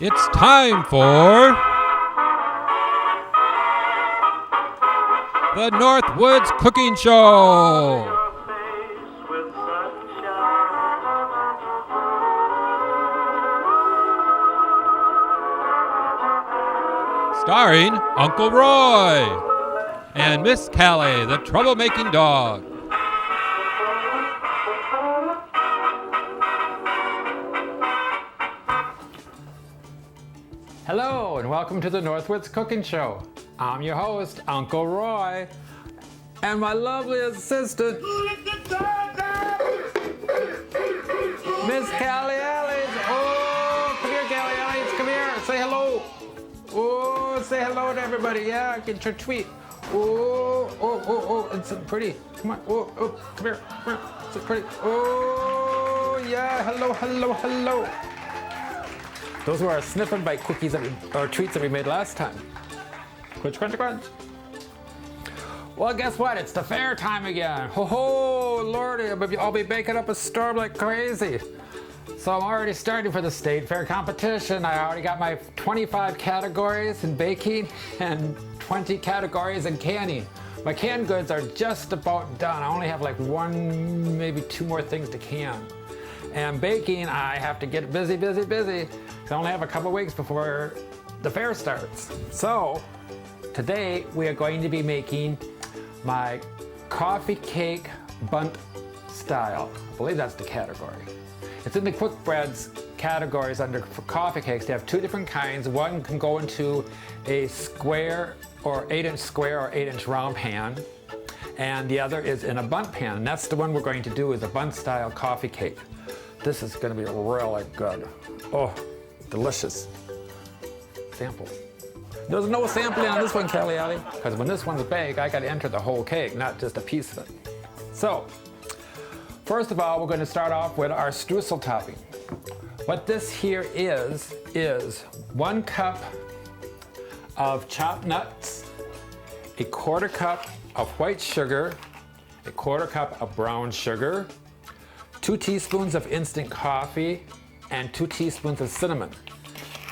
It's time for the Northwoods Cooking Show. Starring Uncle Roy and Miss Callie, the troublemaking dog. Hello and welcome to the Northwoods Cooking Show. I'm your host, Uncle Roy, and my lovely assistant, Miss Callie Ellis. Oh, come here, Callie Ellis, come here, say hello. Oh, say hello to everybody. Yeah, get your tweet. Oh, it's pretty. Come on. Oh, come here. It's pretty. Oh, yeah. Hello. Those were our sniff and bite cookies or treats that we made last time. Crunch. Well, guess what? It's the fair time again. Ho, Lordy, I'll be baking up a storm like crazy. So I'm already starting for the state fair competition. I already got my 25 categories in baking and 20 categories in canning. My canned goods are just about done. I only have like one, maybe two more things to can. And baking, I have to get busy. I only have a couple weeks before the fair starts. So today we are going to be making my coffee cake Bundt style. I believe that's the category. It's in the quick breads categories under for coffee cakes. They have two different kinds. One can go into a square or 8-inch square or 8-inch round pan, and the other is in a Bundt pan. And that's the one we're going to do, is a Bundt style coffee cake. This is going to be really good. Oh, delicious. Samples. There's no sampling on this one, Callie, because when this one's baked, I got to enter the whole cake, not just a piece of it. So, first of all, we're going to start off with our streusel topping. What this here is 1 cup of chopped nuts, a 1/4 cup of white sugar, a 1/4 cup of brown sugar, 2 teaspoons of instant coffee, and 2 teaspoons of cinnamon.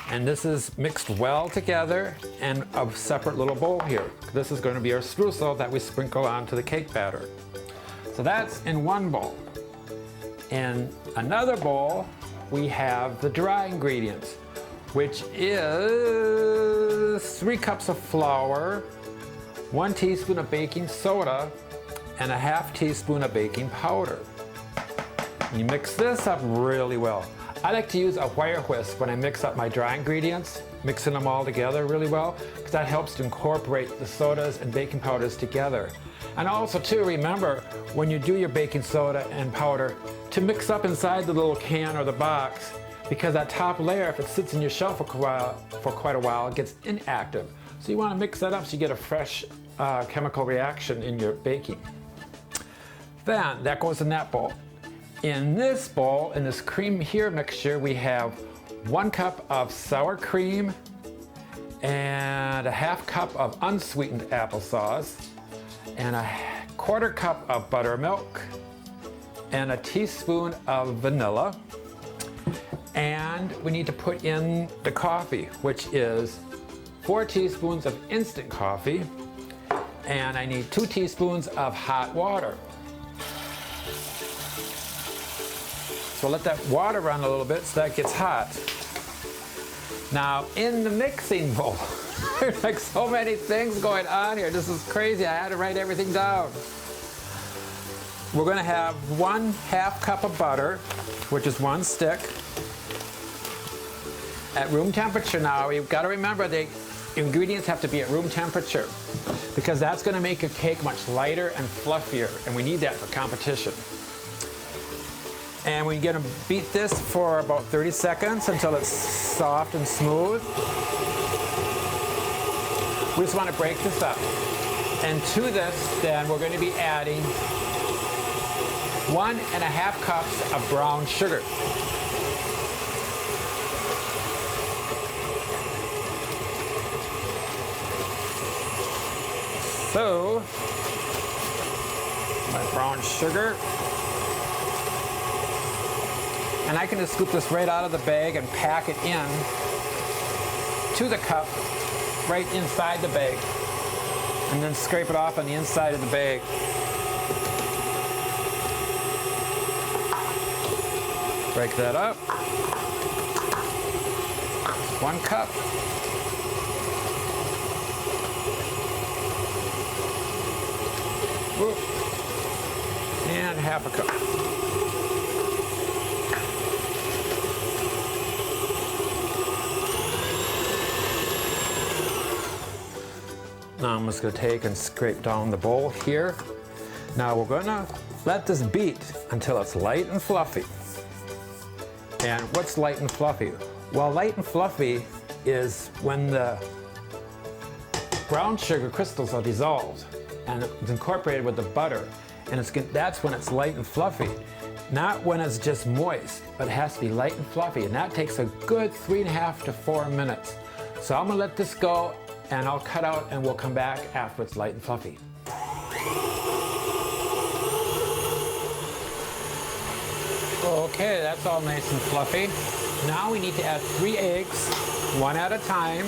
And this is mixed well together in a separate little bowl here. This is going to be our streusel that we sprinkle onto the cake batter. So that's in one bowl. In another bowl, we have the dry ingredients, which is 3 cups of flour, 1 teaspoon of baking soda, and a 1/2 teaspoon of baking powder. You mix this up really well. I like to use a wire whisk when I mix up my dry ingredients, mixing them all together really well, because that helps to incorporate the sodas and baking powders together. And also too, remember, when you do your baking soda and powder, to mix up inside the little can or the box, because that top layer, if it sits in your shelf for quite a while, it gets inactive. So you want to mix that up so you get a fresh chemical reaction in your baking. Then, that goes in that bowl. In this bowl, in this cream here mixture, we have 1 cup of sour cream and a 1/2 cup of unsweetened applesauce, and a 1/4 cup of buttermilk, and a teaspoon of vanilla. And we need to put in the coffee, which is 4 teaspoons of instant coffee, and I need 2 teaspoons of hot water. So let that water run a little bit so that gets hot. Now in the mixing bowl, there's like so many things going on here. This is crazy. I had to write everything down. We're going to have 1/2 cup of butter, which is 1 stick, at room temperature. Now you've got to remember the ingredients have to be at room temperature, because that's going to make your cake much lighter and fluffier, and we need that for competition. And we're going to beat this for about 30 seconds until it's soft and smooth. We just want to break this up. And to this, then, we're going to be adding 1.5 cups of brown sugar. So, my brown sugar. And I can just scoop this right out of the bag and pack it in to the cup right inside the bag. And then scrape it off on the inside of the bag. Break that up. 1 cup. And half a cup. Now I'm just going to take and scrape down the bowl here. Now we're going to let this beat until it's light and fluffy. And what's light and fluffy? Well, light and fluffy is when the brown sugar crystals are dissolved and it's incorporated with the butter. And that's when it's light and fluffy. Not when it's just moist, but it has to be light and fluffy. And that takes a good 3.5 to 4 minutes. So I'm gonna let this go and I'll cut out and we'll come back after it's light and fluffy. Okay, that's all nice and fluffy. Now we need to add 3 eggs, 1 at a time.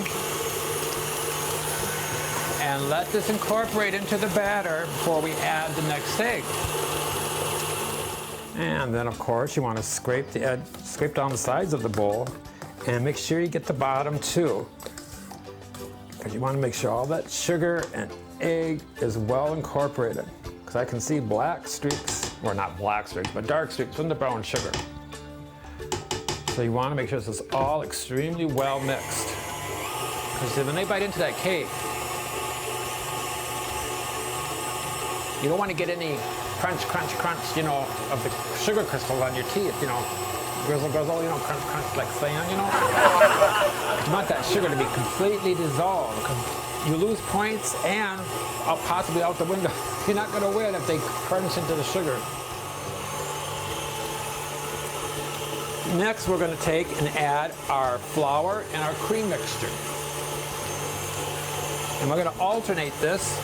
And let this incorporate into the batter before we add the next egg. And then of course you want to scrape down the sides of the bowl and make sure you get the bottom too. Because you want to make sure all that sugar and egg is well incorporated. Because I can see black streaks, or not black streaks, but dark streaks from the brown sugar. So you want to make sure this is all extremely well mixed. Because when they bite into that cake, you don't want to get any crunch, crunch, crunch, you know, of the sugar crystals on your teeth, you know. Grizzle, grizzle, you know, crunch, crunch, like sand, you know. You want that sugar to be completely dissolved, because you lose points and possibly out the window. You're not going to win if they crunch into the sugar. Next, we're going to take and add our flour and our cream mixture. And we're going to alternate this.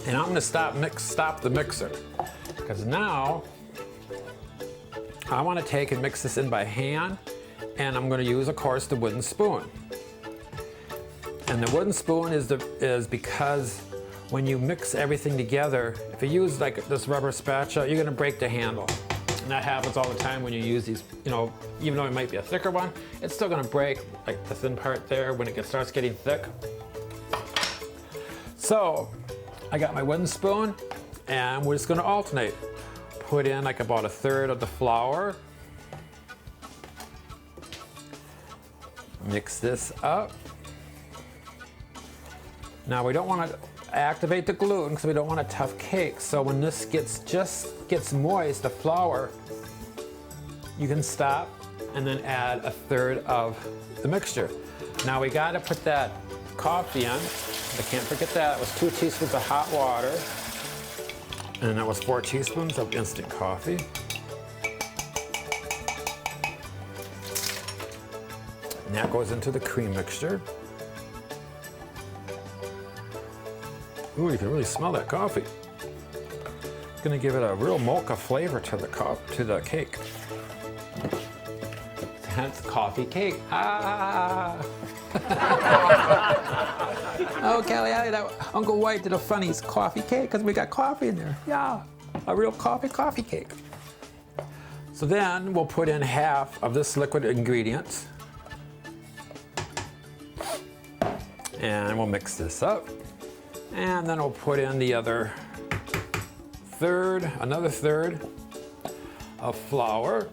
And I'm going to stop the mixer, because now I want to take and mix this in by hand, and I'm going to use, of course, the wooden spoon. And the wooden spoon is because when you mix everything together, if you use like this rubber spatula, you're going to break the handle. And that happens all the time when you use these, you know, even though it might be a thicker one, it's still going to break, like the thin part there when it starts getting thick. So I got my wooden spoon, and we're just going to alternate. Put in like about 1/3 of the flour. Mix this up. Now we don't want to activate the gluten because we don't want a tough cake. So when this gets moist, the flour, you can stop and then add 1/3 of the mixture. Now we got to put that coffee in. I can't forget that. It was 2 teaspoons of hot water, and that was 4 teaspoons of instant coffee. And that goes into the cream mixture. Ooh, you can really smell that coffee. It's gonna give it a real mocha flavor to the cake. Hence coffee cake. Ah! Oh, Callie, Uncle White did a funny coffee cake because we got coffee in there. Yeah, a real coffee cake. So then we'll put in half of this liquid ingredient. And we'll mix this up. And then we'll put in the other another third of flour.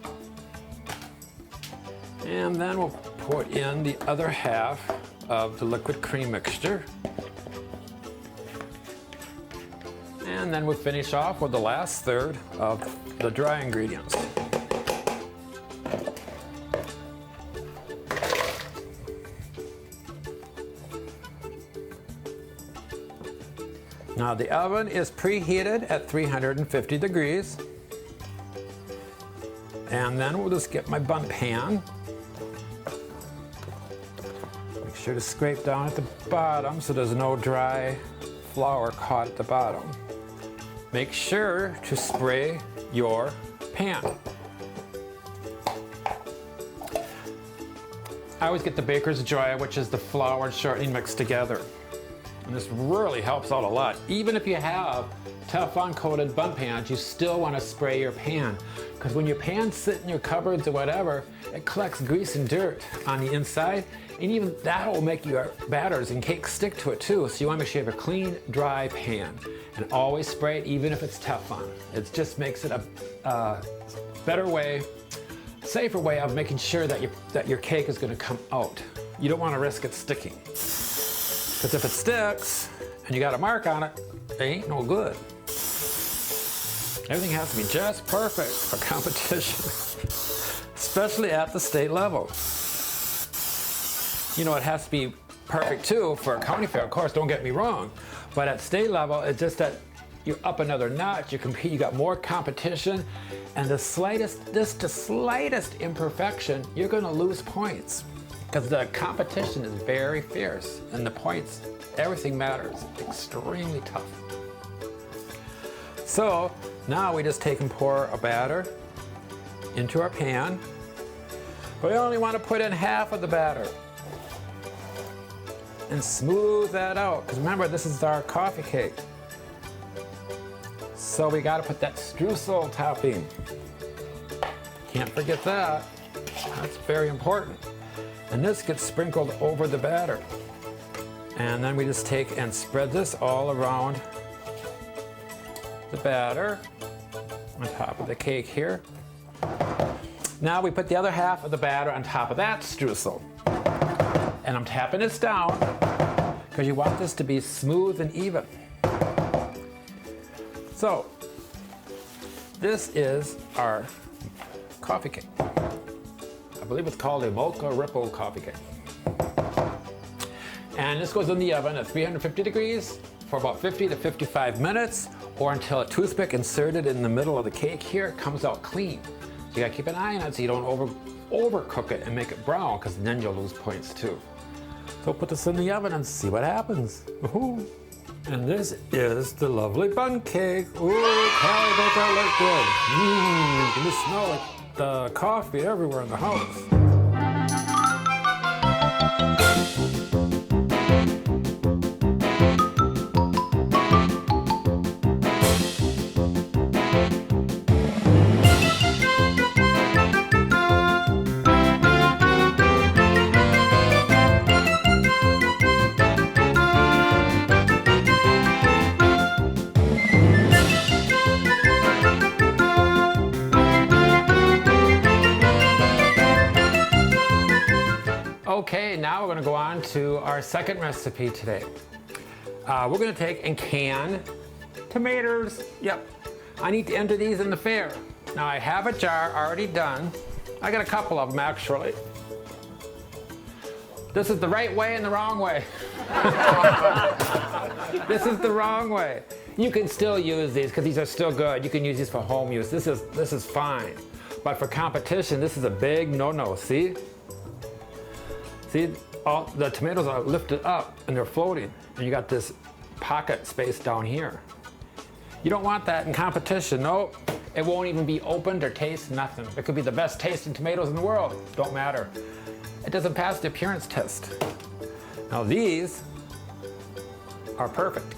And then we'll put in the other half of the liquid cream mixture. And then we'll finish off with the last third of the dry ingredients. Now the oven is preheated at 350 degrees. And then we'll just get my Bundt pan. Make sure to scrape down at the bottom so there's no dry flour caught at the bottom. Make sure to spray your pan. I always get the Baker's Joy, which is the flour and shortening mixed together. And this really helps out a lot. Even if you have Teflon coated Bundt pans, you still want to spray your pan. Because when your pans sit in your cupboards or whatever, it collects grease and dirt on the inside. And even that will make your batters and cakes stick to it too. So you want to make sure you have a clean, dry pan. And always spray it even if it's Teflon. It just makes it a better way, safer way of making sure that your cake is going to come out. You don't want to risk it sticking. Because if it sticks and you got a mark on it, it ain't no good. Everything has to be just perfect for competition, especially at the state level. You know, it has to be perfect too for a county fair, of course, don't get me wrong. But at state level, it's just that you're up another notch, you compete, you got more competition, and the slightest imperfection, you're gonna lose points. Because the competition is very fierce, and the points, everything matters. Extremely tough. So now we just take and pour a batter into our pan. But we only want to put in half of the batter and smooth that out. Because remember, this is our coffee cake. So we got to put that streusel topping. Can't forget that. That's very important. And this gets sprinkled over the batter. And then we just take and spread this all around the batter on top of the cake here. Now we put the other half of the batter on top of that streusel. And I'm tapping this down because you want this to be smooth and even. So this is our coffee cake. I believe it's called a Mocha Ripple coffee cake. And this goes in the oven at 350 degrees for about 50 to 55 minutes, or until a toothpick inserted in the middle of the cake here comes out clean. So you gotta keep an eye on it so you don't overcook it and make it brown, because then you'll lose points too. So put this in the oven and see what happens. Woohoo. And this is the lovely Bundt cake. Ooh, Callie, don't that look good? You can just smell it. The coffee everywhere in the house. Okay, now we're going to go on to our second recipe today. We're going to take and can tomatoes. Yep, I need to enter these in the fair. Now I have a jar already done. I got a couple of them actually. This is the right way and the wrong way. This is the wrong way. You can still use these because these are still good. You can use these for home use. This is fine. But for competition, this is a big no-no, see? See, all the tomatoes are lifted up and they're floating, and you got this pocket space down here. You don't want that in competition. No, it won't even be opened or taste nothing. It could be the best tasting tomatoes in the world. Don't matter. It doesn't pass the appearance test. Now these are perfect.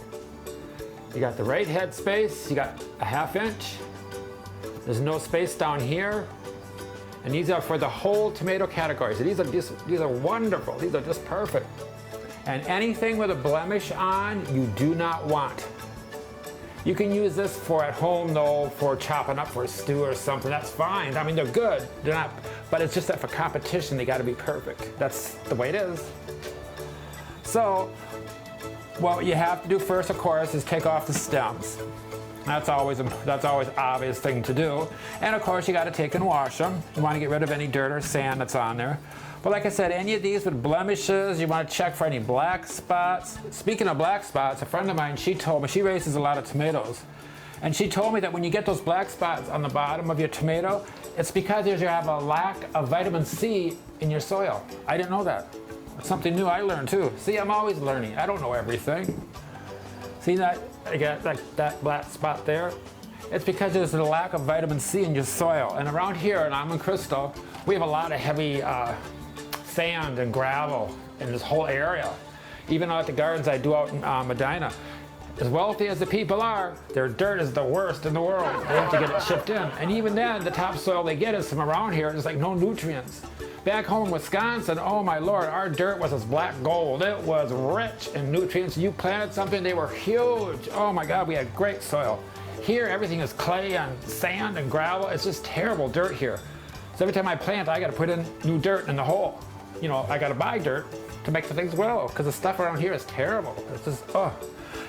You got the right head space. You got a 1/2 inch. There's no space down here. And these are for the whole tomato category. So these are wonderful. These are just perfect. And anything with a blemish on, you do not want. You can use this for at home though, for chopping up for a stew or something. That's fine. I mean, they're good. They're not, but it's just that for competition, they got to be perfect. That's the way it is. So, what you have to do first, of course, is take off the stems. That's always obvious thing to do. And of course, you got to take and wash them. You want to get rid of any dirt or sand that's on there. But like I said, any of these with blemishes, you want to check for any black spots. Speaking of black spots, a friend of mine, she told me, she raises a lot of tomatoes. And she told me that when you get those black spots on the bottom of your tomato, it's because you have a lack of vitamin C in your soil. I didn't know that. It's something new I learned too. See, I'm always learning. I don't know everything. See that? I got that black spot there. It's because there's a lack of vitamin C in your soil. And around here in Almond Crystal, we have a lot of heavy sand and gravel in this whole area. Even out at the gardens I do out in Medina. As wealthy as the people are, their dirt is the worst in the world. They have to get it shipped in. And even then, the topsoil they get is from around here. There's like no nutrients. Back home in Wisconsin, oh my Lord, our dirt was as black gold. It was rich in nutrients. You planted something, they were huge. Oh my God, we had great soil. Here, everything is clay and sand and gravel. It's just terrible dirt here. So every time I plant, I got to put in new dirt in the hole. You know, I got to buy dirt to make the things grow because the stuff around here is terrible. It's just, oh.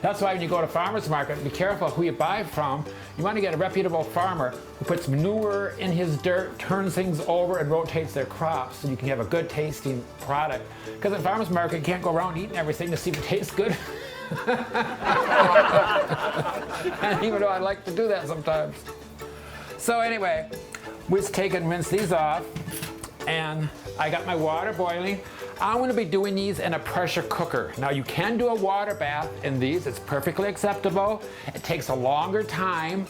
That's why when you go to farmer's market, be careful who you buy from. You want to get a reputable farmer who puts manure in his dirt, turns things over, and rotates their crops so you can have a good tasting product. Because at farmer's market, you can't go around eating everything to see if it tastes good. And even though I like to do that sometimes. So anyway, we just take and rinse these off. And I got my water boiling. I'm going to be doing these in a pressure cooker. Now you can do a water bath in these. It's perfectly acceptable. It takes a longer time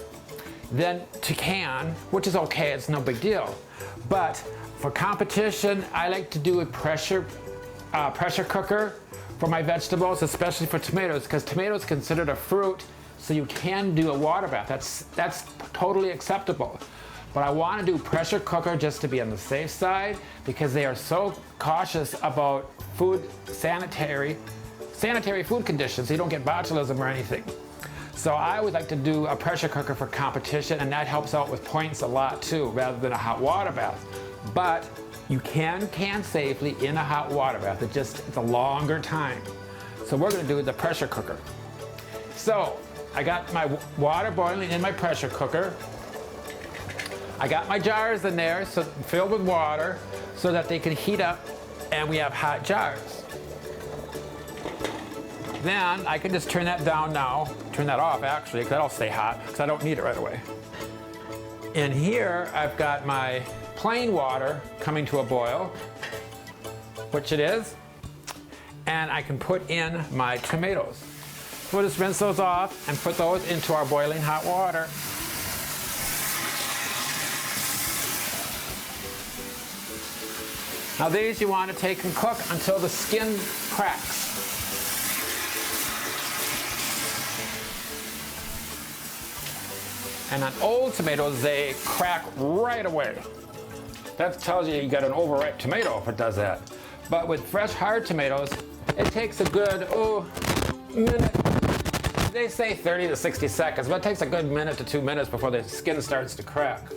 than to can, which is okay. It's no big deal. But for competition, I like to do a pressure cooker for my vegetables, especially for tomatoes, because tomatoes are considered a fruit, so you can do a water bath. That's totally acceptable. But I want to do pressure cooker just to be on the safe side because they are so cautious about sanitary food conditions. So you don't get botulism or anything. So I would like to do a pressure cooker for competition, and that helps out with points a lot too, rather than a hot water bath. But you can safely in a hot water bath. It's a longer time. So we're going to do the pressure cooker. So I got my water boiling in my pressure cooker. I got my jars in there filled with water so that they can heat up and we have hot jars. Then I can just turn that down now, turn that off actually, because that'll stay hot because I don't need it right away. In here I've got my plain water coming to a boil, which it is, and I can put in my tomatoes. We'll just rinse those off and put those into our boiling hot water. Now these you want to take and cook until the skin cracks. And on old tomatoes, they crack right away. That tells you you got an overripe tomato if it does that. But with fresh hard tomatoes, it takes a good, minute. They say 30 to 60 seconds, but it takes a good minute to 2 minutes before the skin starts to crack.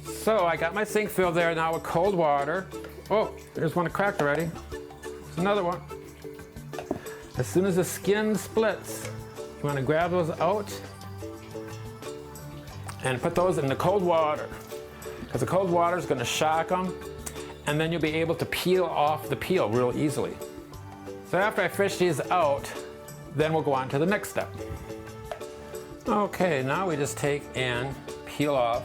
So I got my sink filled there now with cold water. Oh, there's one that cracked already. There's another one. As soon as the skin splits, you want to grab those out and put those in the cold water, because the cold water is going to shock them, and then you'll be able to peel off the peel real easily. So after I fish these out, then we'll go on to the next step. Okay, now we just take and peel off,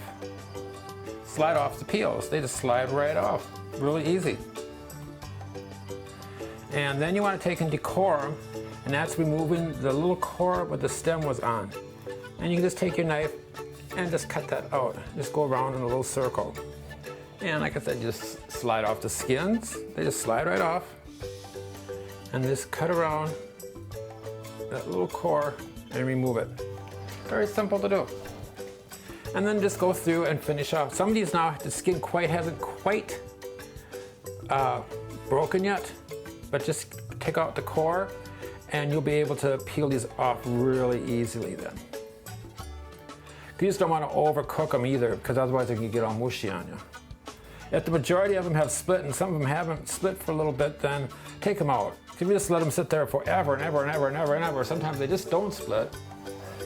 slide off the peels. They just slide right off, really easy. And then you want to take and decore them, and that's removing the little core where the stem was on. And you can just take your knife and just cut that out. Just go around in a little circle. And like I said, just slide off the skins. They just slide right off. And just cut around that little core and remove it. Very simple to do. And then just go through and finish off. Some of these now, the skin hasn't quite broken yet, but just take out the core and you'll be able to peel these off really easily then. You just don't want to overcook them either, because otherwise they can get all mushy on you. If the majority of them have split and some of them haven't split for a little bit, then take them out. If you just let them sit there forever and ever and ever and ever and ever, sometimes they just don't split.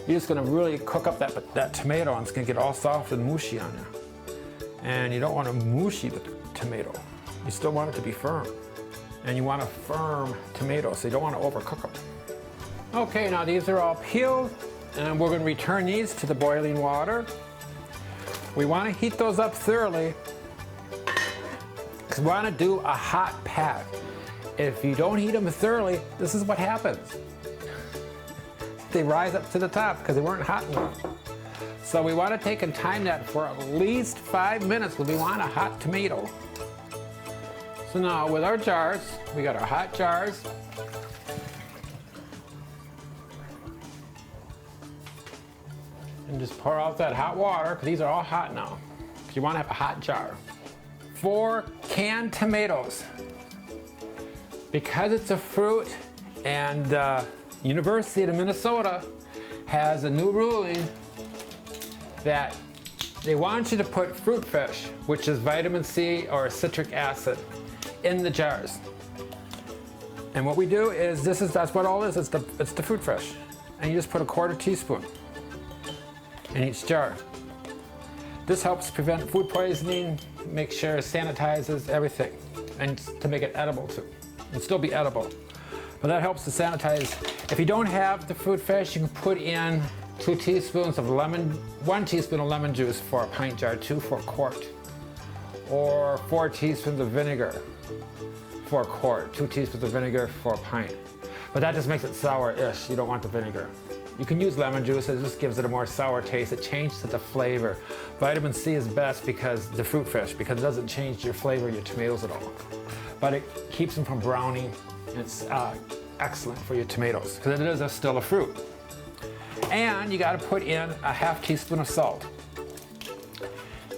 You're just going to really cook up that tomato, and it's going to get all soft and mushy on you. And you don't want to mushy the tomato. You still want it to be firm. And you want a firm tomato, so you don't want to overcook them. Okay, now these are all peeled, and we're going to return these to the boiling water. We want to heat those up thoroughly, because we want to do a hot pat. If you don't heat them thoroughly, this is what happens. They rise up to the top because they weren't hot enough. So we want to take and time that for at least 5 minutes because we want a hot tomato. So now with our jars, we got our hot jars. And just pour out that hot water, because these are all hot now. Because you want to have a hot jar. 4 canned tomatoes. Because it's a fruit, and University of Minnesota has a new ruling that they want you to put fruit fish, which is vitamin C or citric acid, in the jars. And what we do is, that's what all it is, it's the fruit fish. And you just put a 1/4 teaspoon in each jar. This helps prevent food poisoning, make sure it sanitizes everything, and to make it edible too. It'll still be edible. But that helps to sanitize. If you don't have the fruit fish, you can put in 2 teaspoons of 1 teaspoon of lemon juice for a pint jar, 2 for a quart. Or 4 teaspoons of vinegar for a quart, 2 teaspoons of vinegar for a pint. But that just makes it sour-ish. You don't want the vinegar. You can use lemon juice, it just gives it a more sour taste. It changes the flavor. Vitamin C is best because the fruit fish, because it doesn't change your flavor of your tomatoes at all. But it keeps them from browning. It's excellent for your tomatoes because it is still a fruit. And you got to put in a 1/2 teaspoon of salt.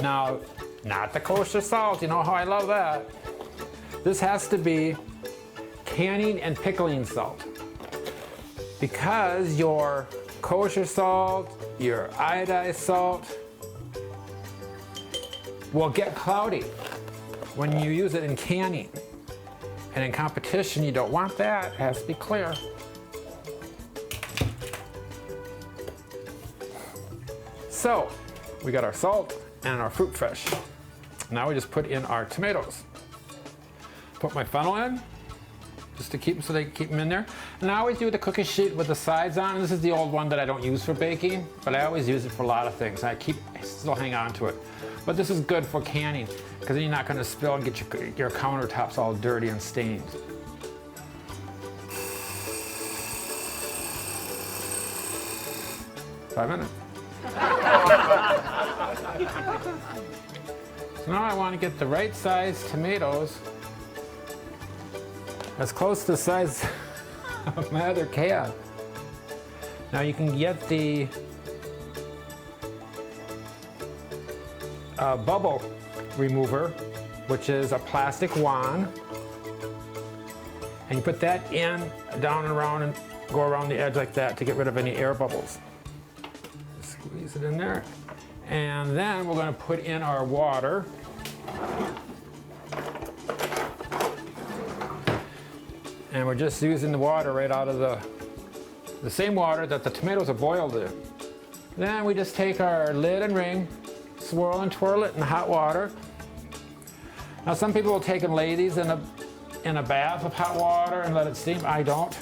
Now, not the kosher salt, you know how I love that. This has to be canning and pickling salt. Because your kosher salt, your iodized salt will get cloudy when you use it in canning. And in competition, you don't want that. It has to be clear. So, we got our salt and our fruit fish. Now we just put in our tomatoes. Put my funnel in, just to keep them so they keep them in there. And I always do the cookie sheet with the sides on. And this is the old one that I don't use for baking, but I always use it for a lot of things. I still hang on to it. But this is good for canning, because then you're not going to spill and get your countertops all dirty and stained. Five minutes. So now I want to get the right size tomatoes, as close to the size of my other can. Now you can get the bubble remover, which is a plastic wand, and you put that in, down and around, and go around the edge like that to get rid of any air bubbles. Squeeze it in there, and then we're going to put in our water. And we're just using the water right out of the same water that the tomatoes are boiled in. Then we just take our lid and ring, swirl and twirl it in hot water. Now some people will take and lay these in a bath of hot water and let it steam. I don't.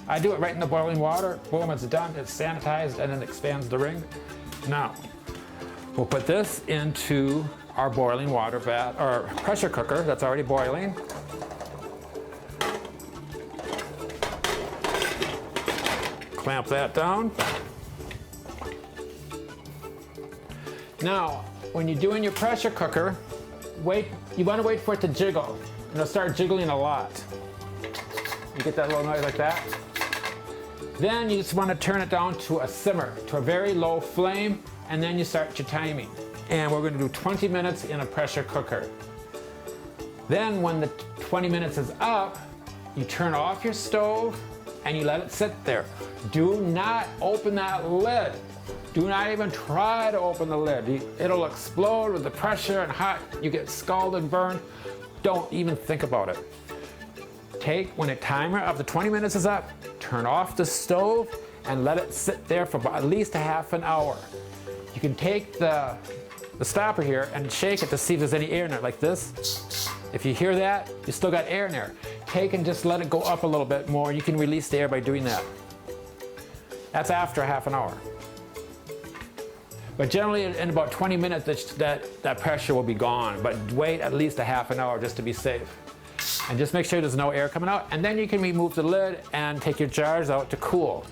I do it right in the boiling water. Boom, it's done. It's sanitized and it expands the ring. Now, we'll put this into our boiling water bath or pressure cooker that's already boiling. Clamp that down. Now, when you're doing your pressure cooker, you want to wait for it to jiggle. And it'll start jiggling a lot. You get that little noise like that? Then you just want to turn it down to a simmer, to a very low flame, and then you start your timing. And we're going to do 20 minutes in a pressure cooker. Then when the 20 minutes is up, you turn off your stove and you let it sit there. Do not open that lid. Do not even try to open the lid. It'll explode with the pressure and hot. You get scalded, burned. Don't even think about it. When a timer of the 20 minutes is up, turn off the stove and let it sit there for at least a half an hour. You can take the stopper here and shake it to see if there's any air in it, like this. If you hear that, you still got air in there. Take and just let it go up a little bit more. You can release the air by doing that. That's after a half an hour. But generally in about 20 minutes that pressure will be gone, but wait at least a half an hour just to be safe. And just make sure there's no air coming out, and then you can remove the lid and take your jars out to cool.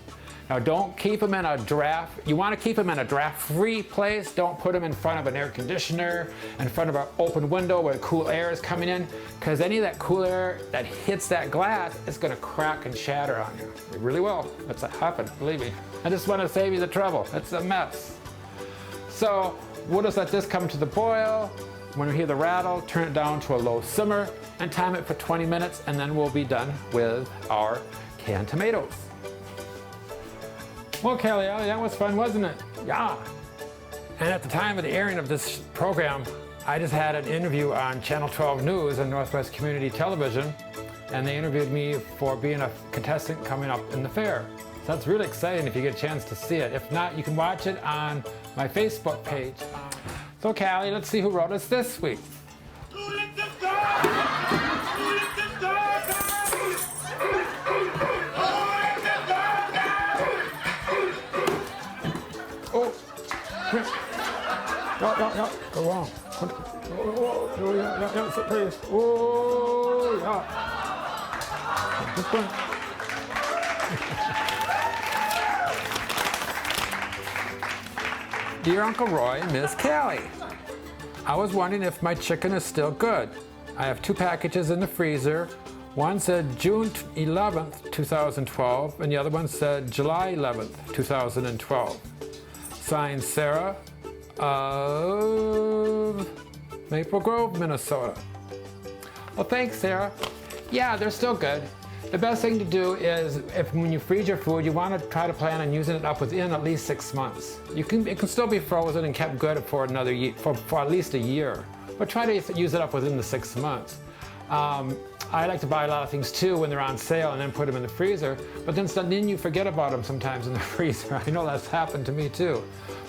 Now don't keep them in a draft. You want to keep them in a draft-free place. Don't put them in front of an air conditioner, in front of an open window where cool air is coming in, because any of that cool air that hits that glass is going to crack and shatter on you. It really will. That's happened, believe me. I just want to save you the trouble. It's a mess. So we'll just let this come to the boil. When we hear the rattle, turn it down to a low simmer and time it for 20 minutes, and then we'll be done with our canned tomatoes. Well, Callie, that was fun, wasn't it? Yeah. And at the time of the airing of this program, I just had an interview on Channel 12 News and Northwest Community Television, and they interviewed me for being a contestant coming up in the fair. So that's really exciting if you get a chance to see it. If not, you can watch it on my Facebook page. So, Callie, let's see who wrote us this week. Oh, yeah, go on. Oh, yeah, sit please. Oh, yeah. This one. Dear Uncle Roy, Miss Callie, I was wondering if my chicken is still good. I have 2 packages in the freezer. One said June 11th, 2012, and the other one said July 11th, 2012. Signed, Sarah of Maple Grove, Minnesota. Well, thanks, Sarah. Yeah, they're still good. The best thing to do is, when you freeze your food, you want to try to plan on using it up within at least 6 months. It can still be frozen and kept good for another year, for at least a year. But try to use it up within the 6 months. I like to buy a lot of things too when they're on sale and then put them in the freezer, but then you forget about them sometimes in the freezer. I know that's happened to me too.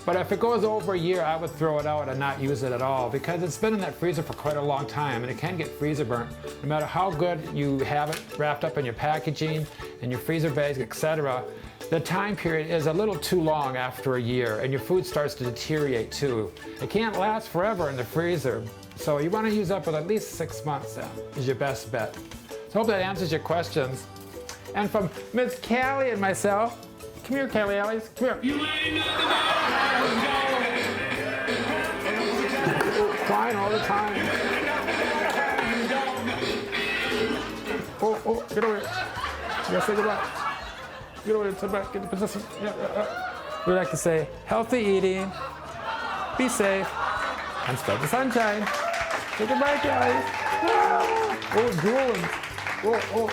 But if it goes over a year, I would throw it out and not use it at all, because it's been in that freezer for quite a long time and it can get freezer burnt. No matter how good you have it wrapped up in your packaging and your freezer bags, etc., the time period is a little too long after a year and your food starts to deteriorate too. It can't last forever in the freezer. So you want to use up with at least 6 months then, is your best bet. So I hope that answers your questions. And from Miss Callie and myself, come here, Callie Alice, come here. You ain't nothing crying all the time. Oh, get over here. You gotta say goodbye. Get over here, sit back, get the position. Yeah. We like to say, healthy eating, be safe, and spread the sunshine. Say goodbye, guys. Oh, drooling. Oh.